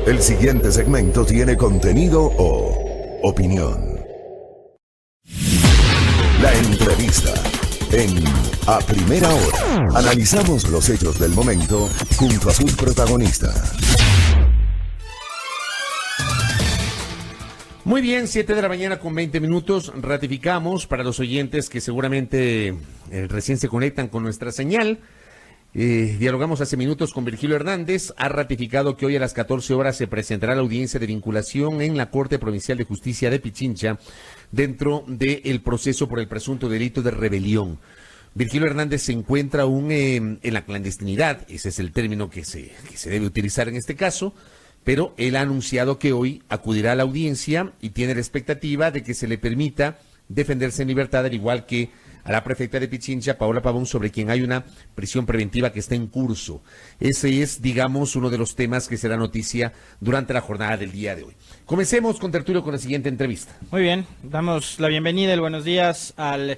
El siguiente segmento tiene contenido o opinión. La entrevista en A Primera Hora. Analizamos los hechos del momento junto a sus protagonistas. Muy bien, 7 de la mañana con 20 minutos. Ratificamos para los oyentes que seguramente recién se conectan con nuestra señal. Dialogamos hace minutos con Virgilio Hernández. Ha ratificado que hoy a las 14 horas se presentará la audiencia de vinculación en la Corte Provincial de Justicia de Pichincha dentro del proceso por el presunto delito de rebelión. Virgilio Hernández se encuentra aún en la clandestinidad, ese es el término que se debe utilizar en este caso, pero él ha anunciado que hoy acudirá a la audiencia y tiene la expectativa de que se le permita defenderse en libertad, al igual que a la prefecta de Pichincha, Paola Pavón, sobre quien hay una prisión preventiva que está en curso. Ese es, digamos, uno de los temas que será noticia durante la jornada del día de hoy. Comencemos con tertulio con la siguiente entrevista. Muy bien, damos la bienvenida y el buenos días al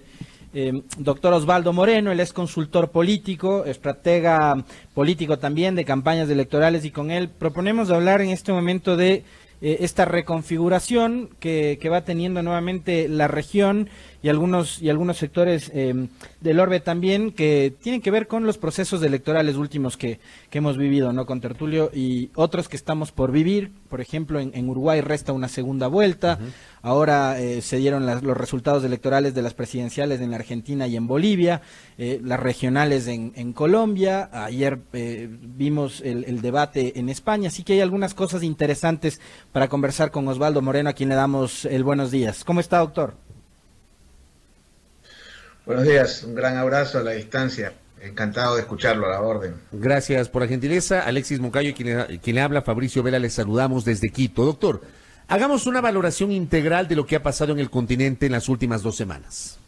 doctor Osvaldo Moreno. Él es consultor político, estratega político también de campañas electorales, y con él proponemos hablar en este momento de esta reconfiguración que va teniendo nuevamente la región y algunos sectores del orbe también, que tienen que ver con los procesos electorales últimos que hemos vivido, ¿no? Con tertulio y otros que estamos por vivir. Por ejemplo, en Uruguay resta una segunda vuelta. Ahora se dieron los resultados electorales de las presidenciales en la Argentina y en Bolivia, las regionales en Colombia. Ayer vimos el debate en España, así que hay algunas cosas interesantes para conversar con Osvaldo Moreno, a quien le damos el buenos días. ¿Cómo está, doctor? Buenos días, un gran abrazo a la distancia. Encantado de escucharlo, a la orden. Gracias por la gentileza. Alexis Moncayo, quien le habla, Fabricio Vela, les saludamos desde Quito. Doctor, hagamos una valoración integral de lo que ha pasado en el continente en las últimas 2 semanas.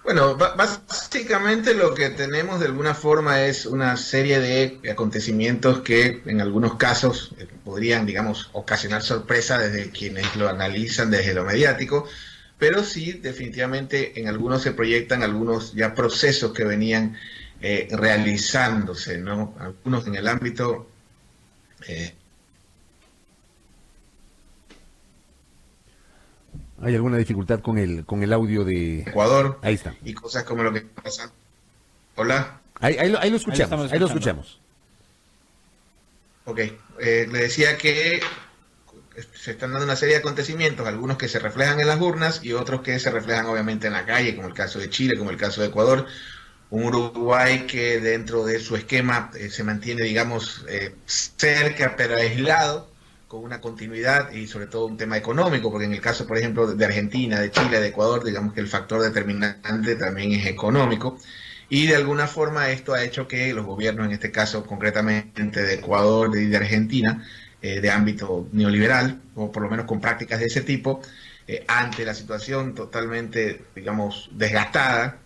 Bueno, básicamente lo que tenemos de alguna forma es una serie de acontecimientos que en algunos casos podrían, digamos, ocasionar sorpresa desde quienes lo analizan desde lo mediático, pero sí, definitivamente en algunos se proyectan algunos ya procesos que venían realizándose, ¿no? Algunos en el ámbito ¿Hay alguna dificultad con el audio de Ecuador? Ahí está. Y cosas como lo que pasa. Hola. Ahí lo escuchamos, ahí lo escuchamos. Ok, le decía que se están dando una serie de acontecimientos, algunos que se reflejan en las urnas y otros que se reflejan obviamente en la calle, como el caso de Chile, como el caso de Ecuador. Un Uruguay que dentro de su esquema se mantiene, digamos, cerca pero aislado, con una continuidad y sobre todo un tema económico, porque en el caso, por ejemplo, de Argentina, de Chile, de Ecuador, digamos que el factor determinante también es económico. Y de alguna forma esto ha hecho que los gobiernos, en este caso concretamente de Ecuador y de Argentina, de ámbito neoliberal, o por lo menos con prácticas de ese tipo, ante la situación totalmente, digamos, desgastada,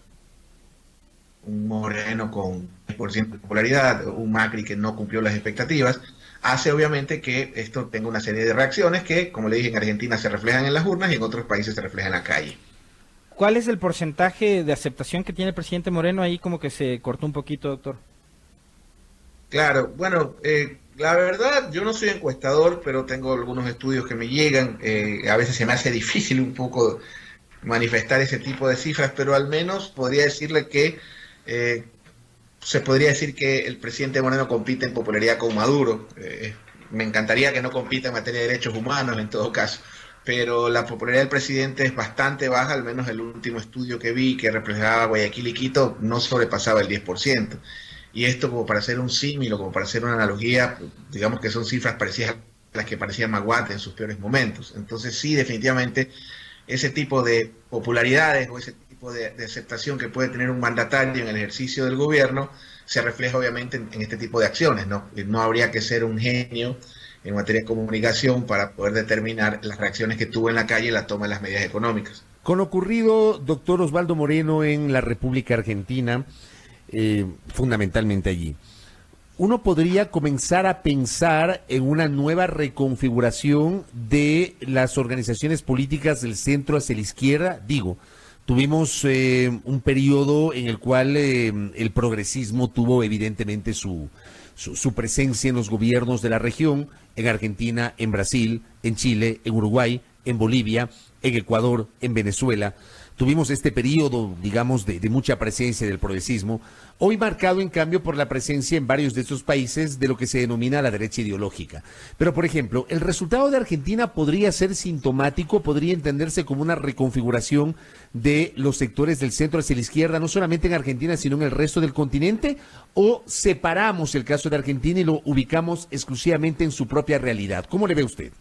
un Moreno con 10% de popularidad, un Macri que no cumplió las expectativas, hace obviamente que esto tenga una serie de reacciones que, como le dije, en Argentina se reflejan en las urnas y en otros países se reflejan en la calle. ¿Cuál es el porcentaje de aceptación que tiene el presidente Moreno? Ahí como que se cortó un poquito, doctor. Claro, bueno, la verdad, yo no soy encuestador, pero tengo algunos estudios que me llegan. A veces se me hace difícil un poco manifestar ese tipo de cifras, pero al menos podría decirle que se podría decir que el presidente Moreno compite en popularidad con Maduro. Me encantaría que no compita en materia de derechos humanos en todo caso, pero la popularidad del presidente es bastante baja, al menos el último estudio que vi que reflejaba Guayaquil y Quito no sobrepasaba el 10%. Y esto, como para hacer un símil o como para hacer una analogía, digamos que son cifras parecidas a las que parecía Maguate en sus peores momentos. Entonces sí, definitivamente ese tipo de popularidades o ese tipo de aceptación que puede tener un mandatario en el ejercicio del gobierno se refleja obviamente en este tipo de acciones, ¿no? No habría que ser un genio en materia de comunicación para poder determinar las reacciones que tuvo en la calle y la toma de las medidas económicas. Con lo ocurrido, doctor Osvaldo Moreno, en la República Argentina, fundamentalmente allí, uno podría comenzar a pensar en una nueva reconfiguración de las organizaciones políticas del centro hacia la izquierda. Digo, tuvimos un periodo en el cual el progresismo tuvo evidentemente su su presencia en los gobiernos de la región, en Argentina, en Brasil, en Chile, en Uruguay, en Bolivia, en Ecuador, en Venezuela. Tuvimos este periodo, digamos, de mucha presencia del progresismo, hoy marcado en cambio por la presencia en varios de estos países de lo que se denomina la derecha ideológica. Pero, por ejemplo, el resultado de Argentina podría ser sintomático, podría entenderse como una reconfiguración de los sectores del centro hacia la izquierda, no solamente en Argentina, sino en el resto del continente, o separamos el caso de Argentina y lo ubicamos exclusivamente en su propia realidad. ¿Cómo le ve usted?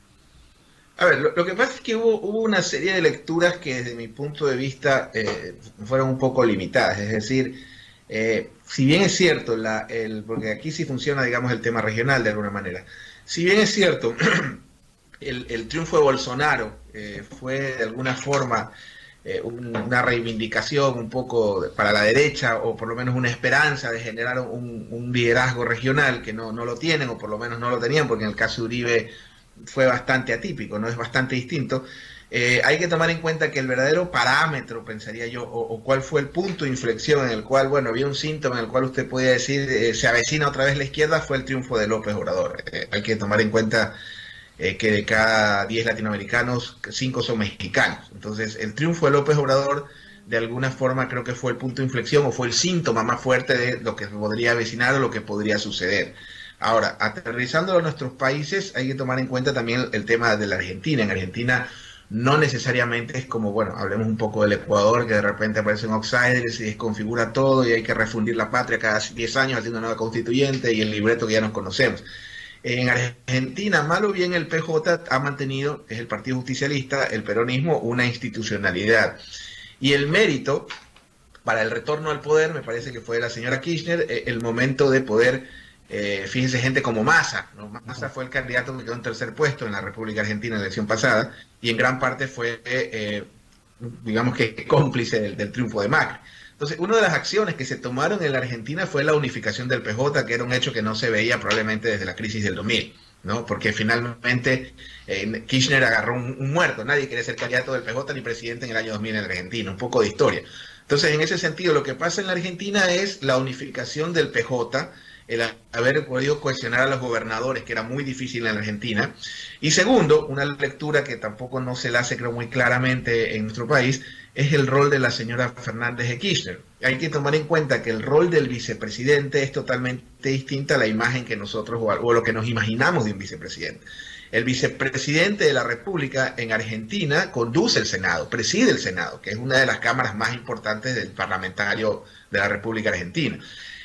A ver, lo que pasa es que hubo una serie de lecturas que desde mi punto de vista fueron un poco limitadas. Es decir, si bien es cierto, porque aquí sí funciona, digamos, el tema regional de alguna manera. Si bien es cierto, el triunfo de Bolsonaro fue de alguna forma una reivindicación un poco para la derecha, o por lo menos una esperanza de generar un liderazgo regional que no lo tienen, o por lo menos no lo tenían, porque en el caso de Uribe fue bastante atípico, ¿no? Es bastante distinto. Hay que tomar en cuenta que el verdadero parámetro, pensaría yo, o cuál fue el punto de inflexión en el cual, bueno, había un síntoma en el cual usted podía decir se avecina otra vez la izquierda, fue el triunfo de López Obrador. Hay que tomar en cuenta que de cada 10 latinoamericanos, 5 son mexicanos. Entonces, el triunfo de López Obrador, de alguna forma, creo que fue el punto de inflexión o fue el síntoma más fuerte de lo que podría avecinar o lo que podría suceder. Ahora, aterrizándolo a nuestros países, hay que tomar en cuenta también el tema de la Argentina. En Argentina no necesariamente es como, bueno, hablemos un poco del Ecuador, que de repente aparece un outsider y se desconfigura todo y hay que refundir la patria cada 10 años haciendo una nueva constituyente y el libreto que ya nos conocemos. En Argentina, mal o bien, el PJ ha mantenido, es el Partido Justicialista, el peronismo, una institucionalidad. Y el mérito para el retorno al poder, me parece que fue de la señora Kirchner, el momento de poder... fíjense, gente como Massa, ¿no? Massa fue el candidato que quedó en tercer puesto en la República Argentina en la elección pasada y en gran parte fue, digamos que cómplice del triunfo de Macri. Entonces, una de las acciones que se tomaron en la Argentina fue la unificación del PJ, que era un hecho que no se veía probablemente desde la crisis del 2000, ¿no? Porque finalmente Kirchner agarró un muerto, nadie quería ser candidato del PJ ni presidente en el año 2000 en Argentina, un poco de historia. Entonces, en ese sentido, lo que pasa en la Argentina es la unificación del PJ, el haber podido cohesionar a los gobernadores, que era muy difícil en la Argentina. Y segundo, una lectura que tampoco no se la hace, creo, muy claramente en nuestro país, es el rol de la señora Fernández de Kirchner. Hay que tomar en cuenta que el rol del vicepresidente es totalmente distinta a la imagen que nosotros, o lo que nos imaginamos de un vicepresidente. El vicepresidente de la República en Argentina conduce el Senado, preside el Senado, que es una de las cámaras más importantes del parlamentario de la República Argentina.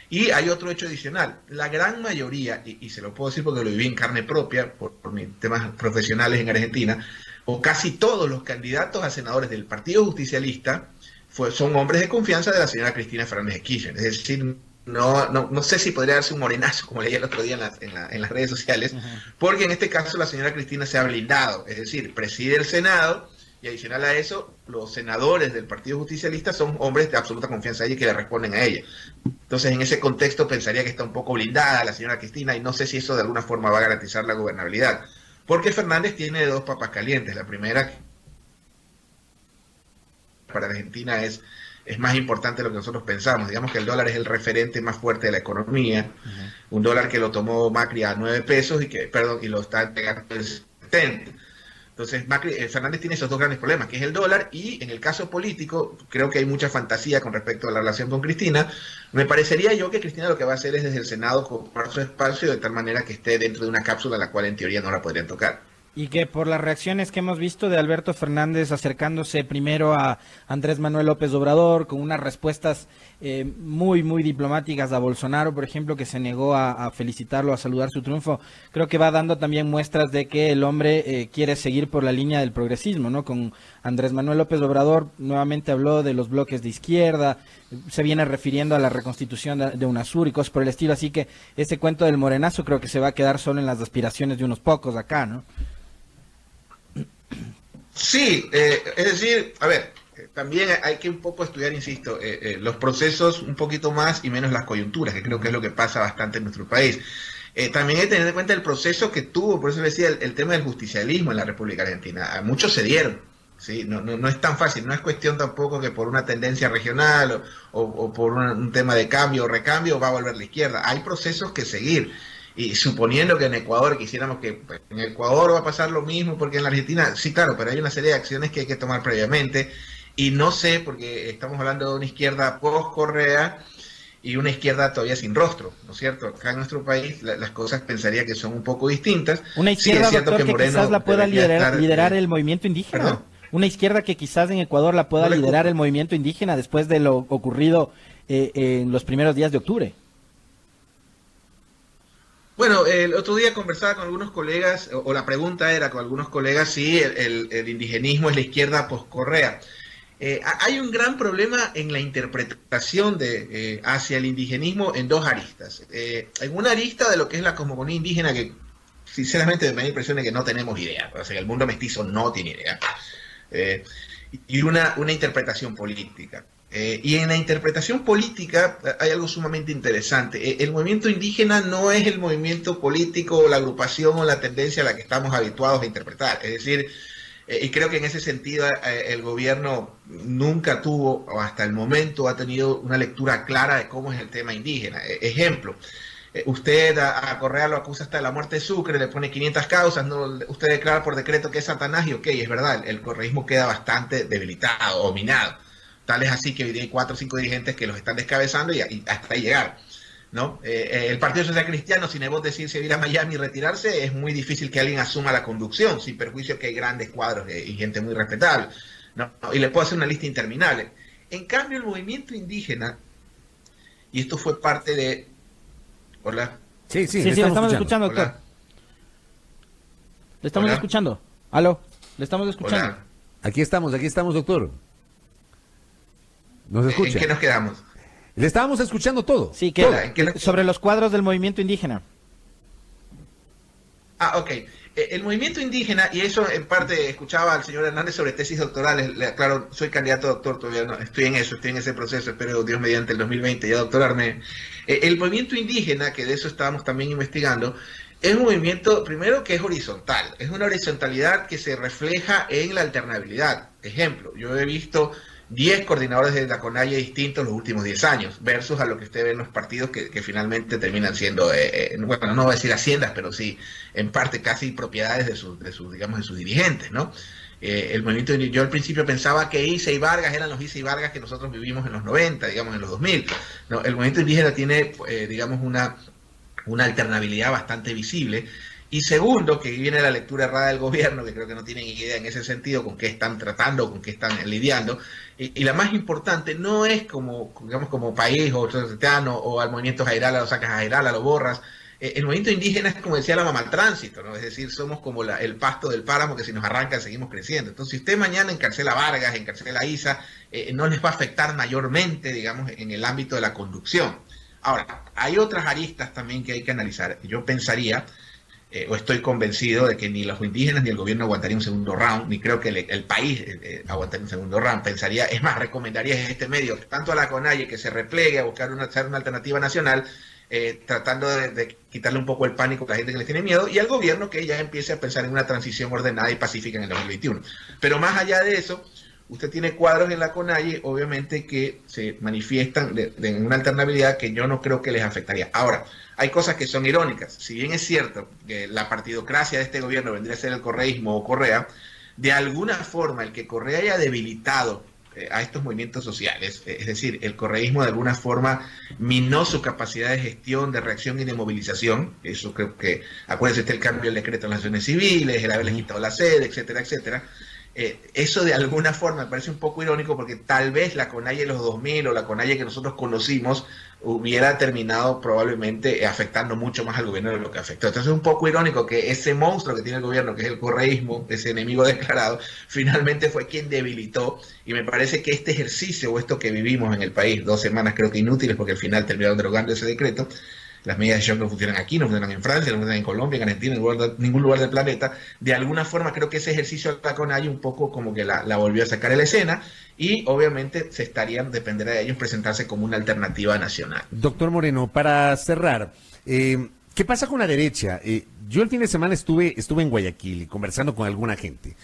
Y hay otro hecho adicional, la gran mayoría, y se lo puedo decir porque lo viví en carne propia por mis temas profesionales en Argentina, o casi todos los candidatos a senadores del Partido Justicialista son hombres de confianza de la señora Cristina Fernández de Kirchner. Es decir, no sé si podría darse un morenazo, como leí el otro día en las redes sociales, porque en este caso la señora Cristina se ha blindado, es decir, preside el Senado. Y adicional a eso, los senadores del Partido Justicialista son hombres de absoluta confianza a ella y que le responden a ella. Entonces, en ese contexto, pensaría que está un poco blindada la señora Cristina y no sé si eso de alguna forma va a garantizar la gobernabilidad. Porque Fernández tiene dos papas calientes. La primera, para Argentina es más importante de lo que nosotros pensamos. Digamos que el dólar es el referente más fuerte de la economía. Un dólar que lo tomó Macri a 9 pesos y lo está entregando en 70. Entonces, Fernández tiene esos dos grandes problemas, que es el dólar, y en el caso político, creo que hay mucha fantasía con respecto a la relación con Cristina. Me parecería yo que Cristina lo que va a hacer es desde el Senado ocupar su espacio de tal manera que esté dentro de una cápsula a la cual en teoría no la podrían tocar. Y que por las reacciones que hemos visto de Alberto Fernández acercándose primero a Andrés Manuel López Obrador, con unas respuestas muy diplomáticas a Bolsonaro, por ejemplo, que se negó a felicitarlo, a saludar su triunfo, creo que va dando también muestras de que el hombre quiere seguir por la línea del progresismo, ¿no? Con Andrés Manuel López Obrador nuevamente habló de los bloques de izquierda, se viene refiriendo a la reconstitución de UNASUR y cosas por el estilo, así que ese cuento del morenazo creo que se va a quedar solo en las aspiraciones de unos pocos acá, ¿no? Sí, es decir, a ver, también hay que un poco estudiar, insisto, los procesos un poquito más y menos las coyunturas, que creo que es lo que pasa bastante en nuestro país. También hay que tener en cuenta el proceso que tuvo, por eso decía, el tema del justicialismo en la República Argentina. Muchos cedieron, ¿sí? No es tan fácil, no es cuestión tampoco que por una tendencia regional o por un tema de cambio o recambio va a volver la izquierda. Hay procesos que seguir. Y suponiendo que en Ecuador quisiéramos que pues, en Ecuador va a pasar lo mismo, porque en la Argentina, sí, claro, pero hay una serie de acciones que hay que tomar previamente. Y no sé, porque estamos hablando de una izquierda post-Correa y una izquierda todavía sin rostro, ¿no es cierto? Acá en nuestro país las cosas pensaría que son un poco distintas. Una izquierda, sí, es cierto, doctor, que Moreno quizás la pueda liderar estar, el movimiento indígena. ¿perdón? Una izquierda que quizás en Ecuador la pueda No le liderar escucho. el movimiento indígena después de lo ocurrido en los primeros días de octubre. Bueno, el otro día conversaba con algunos colegas, o la pregunta era con algunos colegas si el indigenismo es la izquierda post-Correa. Hay un gran problema en la interpretación hacia el indigenismo en dos aristas. En una arista de lo que es la cosmogonía indígena, que sinceramente me da la impresión de que no tenemos idea. O sea, el mundo mestizo no tiene idea. Y una interpretación política. Y en la interpretación política hay algo sumamente interesante. El movimiento indígena no es el movimiento político o la agrupación o la tendencia a la que estamos habituados a interpretar. Es decir, y creo que en ese sentido el gobierno nunca tuvo, o hasta el momento ha tenido una lectura clara de cómo es el tema indígena. Ejemplo, usted a Correa lo acusa hasta de la muerte de Sucre, le pone 500 causas, ¿no? Usted declara por decreto que es Satanás y ok, es verdad, el correísmo queda bastante debilitado o minado. Tal es así que hoy día hay 4 o 5 dirigentes que los están descabezando y hasta ahí llegar, ¿no? El Partido Social Cristiano, sin Evo decirse ir a Miami y retirarse, es muy difícil que alguien asuma la conducción, sin perjuicio que hay grandes cuadros y gente muy respetable, ¿no? Y le puedo hacer una lista interminable. En cambio, el movimiento indígena, y esto fue parte de... Hola. Sí, le estamos escuchando, doctor. Hola. Le estamos Hola. escuchando. Aló, le estamos escuchando. Hola. Aquí estamos, doctor. ¿Nos escucha? ¿En qué nos quedamos? Le estábamos escuchando todo. Sí, que Hola, ¿en qué nos- sobre los cuadros del movimiento indígena. Ah, ok. El movimiento indígena, y eso en parte escuchaba al señor Hernández sobre tesis doctorales, le aclaro, soy candidato a doctor todavía, no, estoy en eso, estoy en ese proceso, espero Dios mediante el 2020 ya doctorarme. El movimiento indígena, que de eso estábamos también investigando, es un movimiento, primero, que es horizontal, es una horizontalidad que se refleja en la alternabilidad. Ejemplo, yo he visto 10 coordinadores de la CONAIE distintos los últimos 10 años, versus a lo que usted ve en los partidos que finalmente terminan siendo, bueno, no voy a decir haciendas, pero sí, en parte casi propiedades de sus digamos, de sus dirigentes, ¿no? El movimiento, yo al principio pensaba que Isa y Vargas eran los Isa y Vargas que nosotros vivimos en los 90, digamos, en los 2000. No, el movimiento indígena tiene, digamos, una alternabilidad bastante visible. Y segundo, que viene la lectura errada del gobierno, que creo que no tienen idea en ese sentido con qué están tratando, con qué están lidiando. Y la más importante no es como, digamos, como país o societano o al movimiento Jairala, lo sacas a Jairala, lo borras. El movimiento indígena es como decía la mamá al tránsito, ¿no? Es decir, somos como el pasto del páramo que si nos arrancan seguimos creciendo. Entonces, si usted mañana encarcela a Vargas, encarcela a Isa, no les va a afectar mayormente, digamos, en el ámbito de la conducción. Ahora, hay otras aristas también que hay que analizar. Yo pensaría, o estoy convencido de que ni los indígenas ni el gobierno aguantaría un segundo round, ni creo que el país aguantaría un segundo round. Pensaría, es más, recomendaría a este medio, tanto a la CONAIE, que se replegue a buscar una alternativa nacional, tratando de quitarle un poco el pánico a la gente que les tiene miedo, y al gobierno que ya empiece a pensar en una transición ordenada y pacífica en el 2021. Pero más allá de eso, usted tiene cuadros en la CONAIE, obviamente, que se manifiestan en una alternabilidad que yo no creo que les afectaría. Ahora, hay cosas que son irónicas. Si bien es cierto que la partidocracia de este gobierno vendría a ser el correísmo o Correa, de alguna forma el que Correa haya debilitado a estos movimientos sociales, es decir, el correísmo de alguna forma minó su capacidad de gestión, de reacción y de movilización. Eso creo que, acuérdense, está el cambio del decreto de las naciones civiles, el haberles quitado la sede, etcétera, etcétera. Eso de alguna forma me parece un poco irónico porque tal vez la CONAIE de los 2000 o la CONAIE que nosotros conocimos hubiera terminado probablemente afectando mucho más al gobierno de lo que afectó. Entonces es un poco irónico que ese monstruo que tiene el gobierno, que es el correísmo, ese enemigo declarado, finalmente fue quien debilitó, y me parece que este ejercicio o esto que vivimos en el país, 2 semanas creo que inútiles porque al final terminaron derogando ese decreto. Las medidas de shock no funcionan aquí, no funcionan en Francia, no funcionan en Colombia, en Argentina, en ningún lugar del planeta. De alguna forma creo que ese ejercicio de la CONAIE un poco como que la volvió a sacar a la escena, y obviamente dependerá de ellos presentarse como una alternativa nacional. Doctor Moreno, para cerrar, ¿qué pasa con la derecha? Yo el fin de semana estuve en Guayaquil conversando con alguna gente.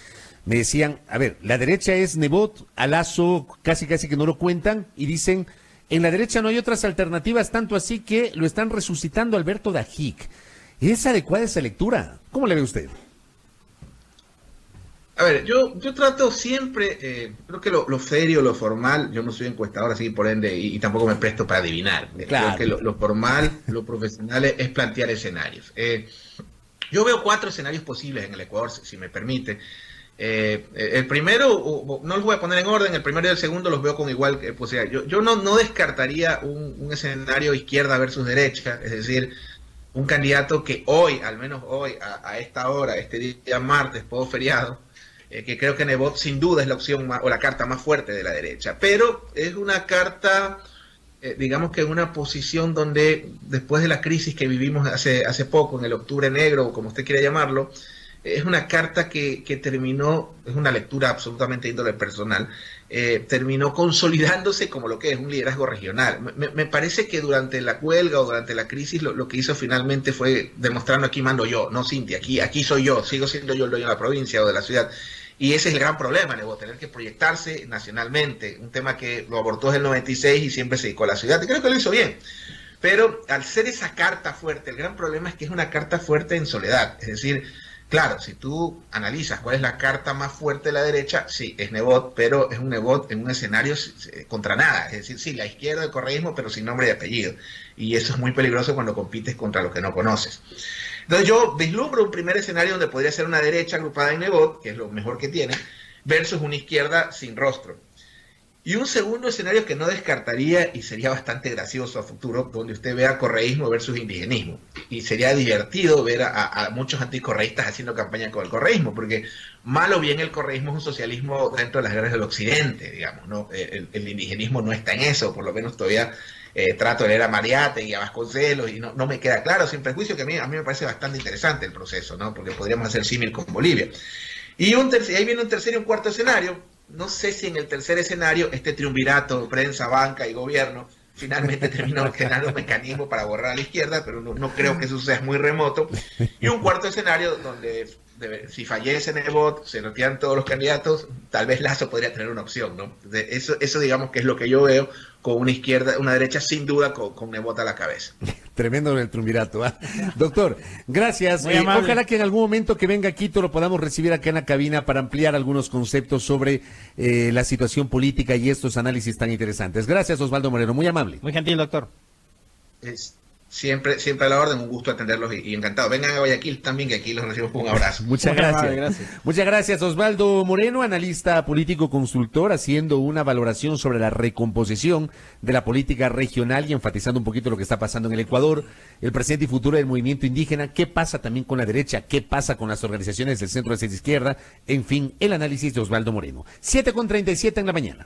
me decían, a ver, la derecha es Nebot, a Lasso casi que no lo cuentan, y dicen, en la derecha no hay otras alternativas, tanto así que lo están resucitando Alberto Dajic. ¿Es adecuada esa lectura? ¿Cómo le ve usted? A ver, yo trato siempre, creo que lo serio, lo formal, yo no soy encuestador, así por ende, y tampoco me presto para adivinar. Claro. Creo que lo formal, lo profesional es plantear escenarios. Yo veo 4 escenarios posibles en el Ecuador, si me permite. El primero, no los voy a poner en orden, el primero y el segundo los veo con igual posibilidad. Yo no descartaría un escenario izquierda versus derecha, es decir, un candidato que hoy, al menos hoy, a esta hora, este día martes, post feriado, que creo que Nebot sin duda es la opción o la carta más fuerte de la derecha, pero es una carta, digamos que en una posición donde después de la crisis que vivimos hace poco, en el octubre negro, o como usted quiera llamarlo, es una carta que terminó, es una lectura absolutamente índole personal, terminó consolidándose como lo que es un liderazgo regional. Me parece que durante la huelga o durante la crisis lo que hizo finalmente fue demostrando aquí mando yo, no Cintia, aquí soy yo, sigo siendo yo el dueño de la provincia o de la ciudad. Y ese es el gran problema, Nebo, tener que proyectarse nacionalmente, un tema que lo abortó desde el 96 y siempre se dedicó a la ciudad, y creo que lo hizo bien. Pero al ser esa carta fuerte, el gran problema es que es una carta fuerte en soledad, es decir, claro, si tú analizas cuál es la carta más fuerte de la derecha, sí, es Nebot, pero es un Nebot en un escenario contra nada. Es decir, sí, la izquierda, el correísmo, pero sin nombre y apellido. Y eso es muy peligroso cuando compites contra lo que no conoces. Entonces yo vislumbro un primer escenario donde podría ser una derecha agrupada en Nebot, que es lo mejor que tiene, versus una izquierda sin rostro. Y un segundo escenario que no descartaría y sería bastante gracioso a futuro, donde usted vea correísmo versus indigenismo. Y sería divertido ver a muchos anticorreístas haciendo campaña con el correísmo, porque mal o bien el correísmo es un socialismo dentro de las guerras del occidente, digamos, ¿no? El indigenismo no está en eso, por lo menos todavía trato de leer a Mariate y a Vasconcelos y no me queda claro, sin prejuicio, que a mí me parece bastante interesante el proceso, ¿no? Porque podríamos hacer símil con Bolivia. Y ahí viene un tercer y un cuarto escenario. No sé si en el tercer escenario este triunvirato, prensa, banca y gobierno, finalmente terminó generando un mecanismo para borrar a la izquierda, pero no creo que eso sea muy remoto. Y un cuarto escenario donde si fallece Nebot, se retiran todos los candidatos, tal vez Lasso podría tener una opción, ¿no? Eso digamos que es lo que yo veo con una izquierda, una derecha sin duda con Nebot a la cabeza. Tremendo el triunvirato, ¿eh? Doctor, gracias. Ojalá que en algún momento que venga Quito lo podamos recibir acá en la cabina para ampliar algunos conceptos sobre la situación política y estos análisis tan interesantes. Gracias, Osvaldo Moreno, muy amable. Muy gentil, doctor. Siempre a la orden, un gusto atenderlos y encantado. Vengan a Guayaquil también, que aquí los recibimos con un abrazo. Muchas gracias. Muchas gracias, Osvaldo Moreno, analista político consultor, haciendo una valoración sobre la recomposición de la política regional y enfatizando un poquito lo que está pasando en el Ecuador, el presente y futuro del movimiento indígena, qué pasa también con la derecha, qué pasa con las organizaciones del centro de izquierda, en fin, el análisis de Osvaldo Moreno. 7:37 en la mañana.